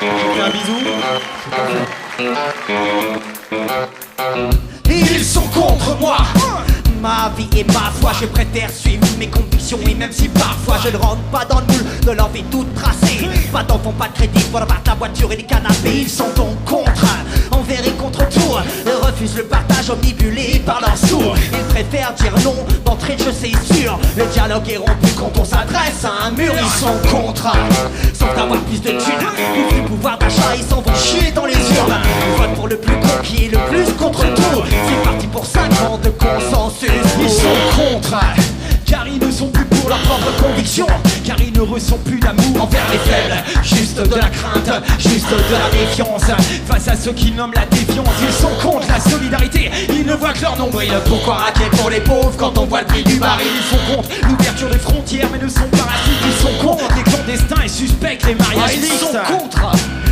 fais un bisou. Ils sont contre moi. Ma vie et ma foi, je préfère suivre mes convictions. Et même si parfois je ne rentre pas dans le moule de leur vie toute tracée, pas d'enfants, pas de crédit pour abattre la voiture et les canapés. Ils sont donc contre, envers et contre tout. Ils refusent le partage, omnibulé par leurs sourds. Ils préfèrent dire non d'entrée de jeu, c'est sûr. Le dialogue est rompu quand on s'adresse à un mur. Ils sont contre, sauf d'avoir plus de thunes ou plus pouvoir d'achat, ils s'en vont chier dans les urnes. Ils votent pour le plus con qui est le plus contre tout. C'est parti pour 5 ans de consensus. Ils sont contre, car ils ne sont plus pour leurs propres convictions, car ils ne ressentent plus d'amour envers les faibles, juste de la crainte, juste de la méfiance. Face à ceux qui nomment la défiance, ils sont contre la solidarité, ils ne voient que leur nombril. Pourquoi raquer pour les pauvres quand on voit le prix du baril? Ils sont contre l'ouverture des frontières, mais ne sont pas racistes. Ils sont contre les clandestins et suspectent les mariages Ils mixtes. sont contre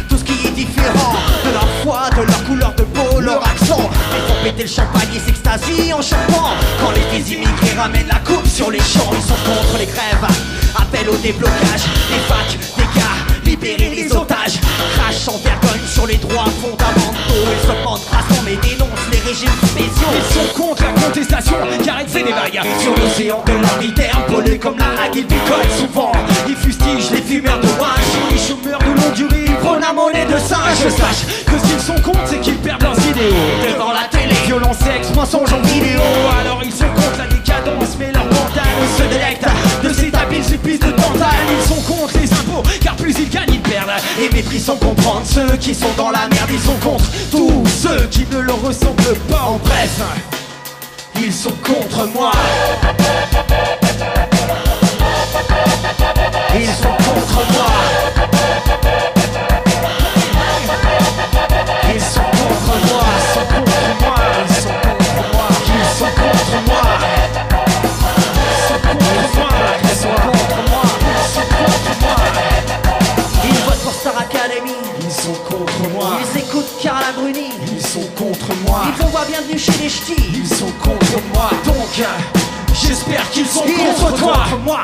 tout ce qui est différent, de leur foi, de leur couleur de peau, leur accent. Ils font péter le champagne et s'extasient en chantant quand les immigrés ramènent la coupe sur les champs. Ils sont contre les grèves, appellent au déblocage des facs, des gars, libérer les otages. Crachent sans vergogne sur les droits fondamentaux. Ils se pendent grassement mais dénoncent les régimes spéciaux. Ils sont contre la contestation, car elle fait des vagues Sur l'océan de leur terre, pollué comme la hague, ils picolent souvent. Ils fustigent les fumeurs de ouage, les chômeurs de longue durée. Ils Prônent la monnaie de singe. je sache que s'ils sont contre, c'est qu'ils perdent leurs idéaux. Devant la télé, Violence, sexe, mensonge en vidéo. Alors ils sont contre la décadence, mais leur mental se délecte de cet habile supplice de tantale. Ils sont contre les impôts, car plus ils gagnent, ils perdent. et mépris sans comprendre ceux qui sont dans la merde. Ils sont contre Tous ceux qui ne leur ressemblent pas. en bref. Ils sont contre moi. Ils sont contre moi. Ils sont contre moi. Ils sont contre moi, ils sont contre moi. Ils sont contre moi. Ils sont contre moi, ils sont contre moi. Ils votent pour Star Academy. Ils sont contre moi, Ils écoutent Carla Bruni. ils sont contre moi. Ils vont voir Bienvenue chez les Ch'tis. Ils sont contre moi, donc j'espère qu'ils sont contre toi. contre moi.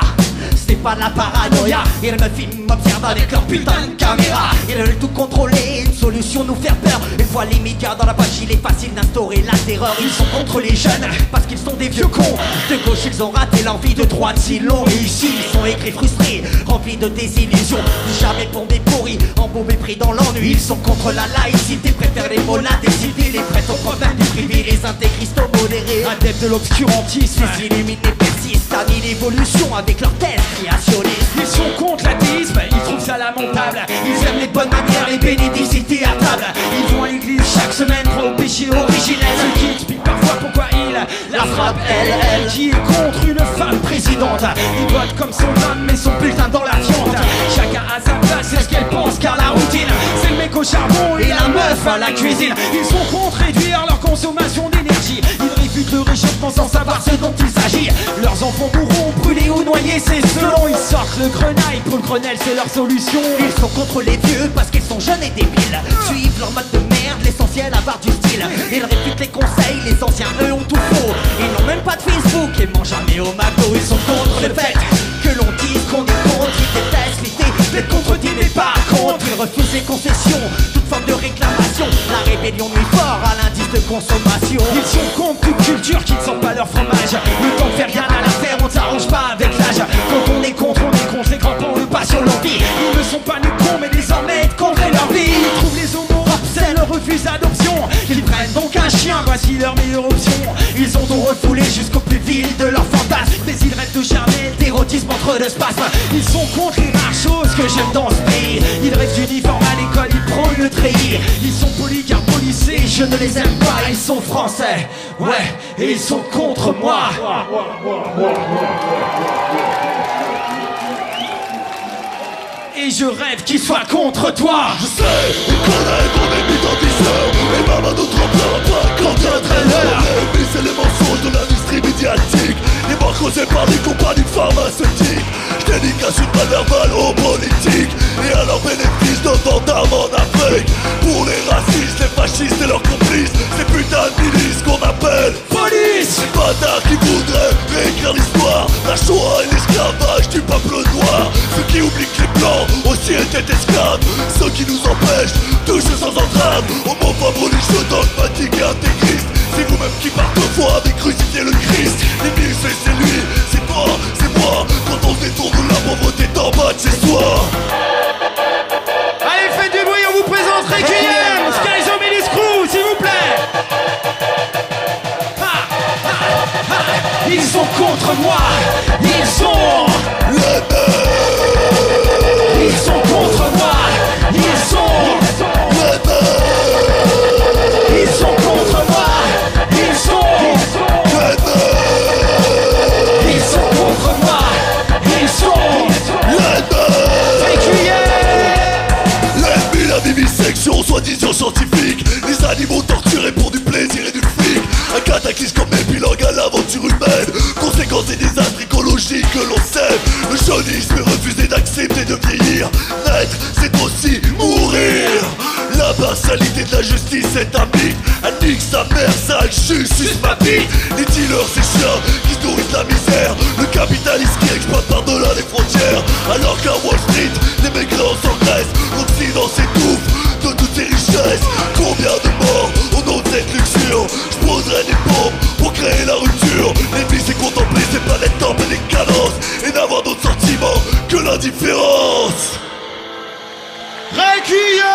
C'est pas de la paranoïa. Ils me filment, m'observent avec leur putain de caméra. Ils veulent tout contrôler, une solution nous faire peur. Une fois les médias dans la poche, il est facile d'instaurer la terreur. Ils sont contre les jeunes parce qu'ils sont des vieux cons. De gauche ils ont raté l'envie, de droite si l'ont réussi. Ils sont aigris, frustrés, remplis de désillusions. Jamais tombés pourris, embourbés pris dans l'ennui. Ils sont contre la laïcité, préfèrent les mots, la décidé. Les prêtres aux problèmes du privé, les intégristes aux modérés. Adeptes de l'obscurantisme, Les illuminés persistent, amient l'évolution avec leur thèse créationniste. ils sont contre l'athéisme, ils trouvent ça lamentable. Ils aiment les bonnes manières, les bénédicités à table. Ils vont à l'église chaque semaine, croient au péché originel. Ce qui explique parfois pourquoi il la frappe, elle, qui est contre une femme présidente. Il vote comme son homme, mais son bulletin dans la viande. Chacun a sa place, c'est ce qu'elle pense, car la routine, c'est le mec au charbon et la meuf à la cuisine. Ils sont contre réduire leur consommation d'énergie. Ils réfutent le réchauffement sans savoir ce dont il s'agit. Leurs enfants mourront brûlés ou noyés, c'est selon. Ils sortent le grenaille pour le Grenelle, c'est leur solution. Ils sont contre les vieux parce qu'ils sont jeunes et débiles. Suivent leur mode de merde, l'essentiel avoir du style. Ils réfutent les conseils, les anciens eux ont tout faux. Ils n'ont même pas de Facebook et mangent jamais au McDo. Ils sont contre le fait que l'on dise qu'on est contre. Ils détestent l'idée d'être contredit mais pas contre. Ils refusent les concessions, toute forme de réclamation. La rébellion nuit fort à l'indice de consommation. Ils sont contre toute culture qui ne sent pas leur fromage. Le temps de faire rien à l'affaire, on ne s'arrange pas avec l'âge. Quand on est contre les grands-parents, le pas sur l'envie. Ils ne sont pas des cons, mais désormais contre leur vie. Ils trouvent les homos obscènes, refusent l'adoption. Ils prennent donc un chien, voici leur meilleure option. Ils ont donc refoulé jusqu'au plus vil de leurs fantasmes. Mais ils rêvent de charnel, d'érotisme entre deux spasmes. Ils sont contre les rares choses que j'aime dans ce pays. Ils rêvent d'uniforme à l'école, ils prônent le treillis. Ils sont polis car policés, je ne les aime pas. Ils sont français, ouais, et ils sont contre moi. Et je rêve qu'ils soient contre toi. Je sais, on connaît qu'on est militantisme. Et même à notre ampleur, pas quand un trailer. Mais c'est les mensonges de l'industrie médiatique. Les morts causés par les compagnies pharmaceutiques. Je dédicace une balle verbale aux politiques. Et à leur bénéfice d'autant d'armes en Afrique. Pour les racistes, les fascistes et leurs complices. Ces putains de milices qu'on appelle Police. ces bâtards qui voudraient réécrire l'histoire. La Shoah et l'esclavage du peuple noir. Ceux qui oublient que les blancs aussi étaient esclaves. Ceux qui nous empêchent contre moi, ils sont contre moi, ils sont contre moi, ils sont contre moi, ils sont L'ennemi, la vivisection, soi-disant scientifique. Les animaux torturés pour du plaisir et du fric. Un cataclysme comme épilogue à l'aventure humaine. Conséquences des désastres écologiques que l'on sème. Le jeunisme est refusé d'accepter de vieillir. Naître, c'est aussi mourir. La partialité de la justice est un mythe. Elle nique sa mère, sa justice ma vie. Les dealers, ces chiens qui se nourrissent de la misère. Le capitaliste qui exploite par-delà les frontières. Alors qu'à Wall Street, les migrants s'engraissent. L'Occident s'étouffe de toutes ces richesses. Combien de morts au nom de cette luxure? Je poserai des bombes pour créer la rupture. Les vies, c'est contempler ces planètes tempes et les cadences. Et n'avoir d'autre sentiment que l'indifférence. Requiem.